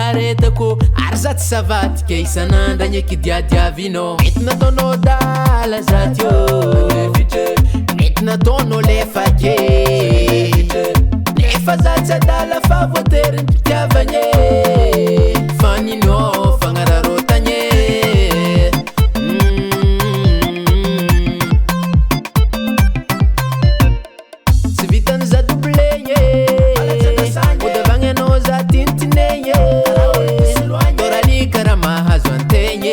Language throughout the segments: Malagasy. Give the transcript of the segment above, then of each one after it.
aretako ary za tsy savadika isan'andra ny ekidiadiavinao mety nataonao dala za tio mety nataonao lefa ke nefa za tsy adala fa voatery ny mpitiavagny fa ninao fagnararotagny tsy vitany za doblegny odavagny anao za tintinegny doralika raha mahazo antegny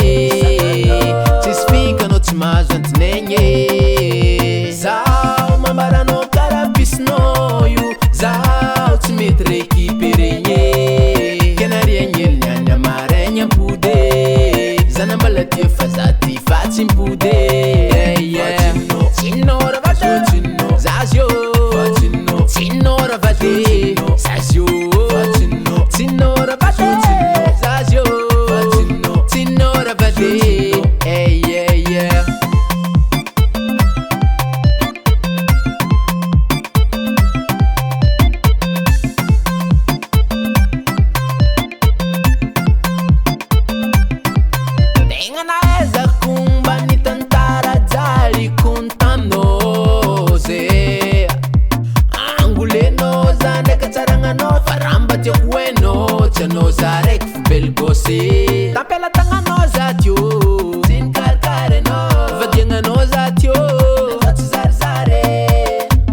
tsisy fikanao tsy mahazo antinegny zaho mambaranao karaha pisinao io zaho tsy mety récupéregny kenariagneliny any amaraigny ampody za nambalatia fa za ty fa tsy mpody tsinao raha vady zazio tsinao raha vady zazio tsinao raha vady zazio tsinao raha vady tegna naezako mba nitantara jaliko ntaminao ze angolenao za ndraika tsaragnanao fa raha mba tiako hainao tsy anao za raiky fobely gosy tampelatagnanao za tio tsy nikarikary anao vadiagnanao za tio za tsy zarizary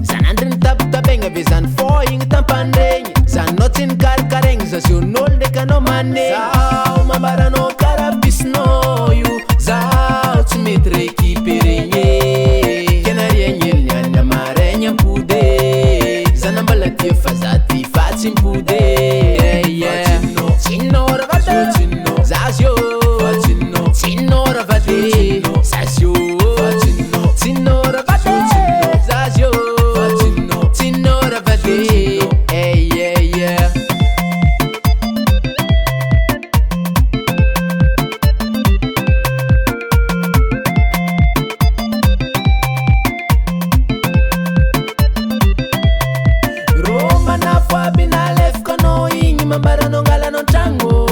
zanandry nitapitabegna ave zany fô igny tampandregny zanao tsy nikarikaregny zazion'olo ndraika anao mane zaho mambaranao karaha pisinao io zaho tsy mety récupéregny kenariagneliny any amaraigny ampody za nambalatia fa za ty fa tsy mpody tsinao raha vady zazio tsinao raha vady zazio tsinao raha vady zazio tsinao raha vady romanafo aby nalefakanao igny mambaranao ngalanao tragno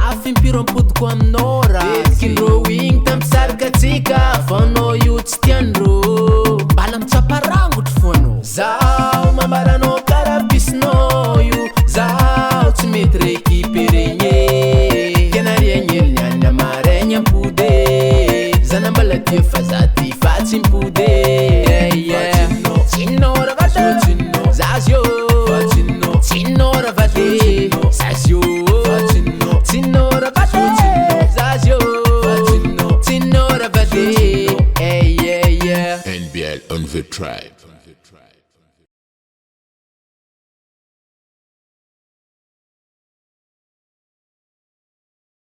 afimpirompodiko aminao raha kindrô igny tampisarika atsika fanao io tsy tiandrô mbala mitsaparangotro foanao zaho mambaranao karaha pisinao io zaho tsy mety récupéregny kenariagneliny any amaraigny ampody za nambalatia fa za ty fa tsy mpody tsinao raha vady zazio tsinao raha vady zazio tsinao raha vady zazio tsinao raha vady NBL on the tribe.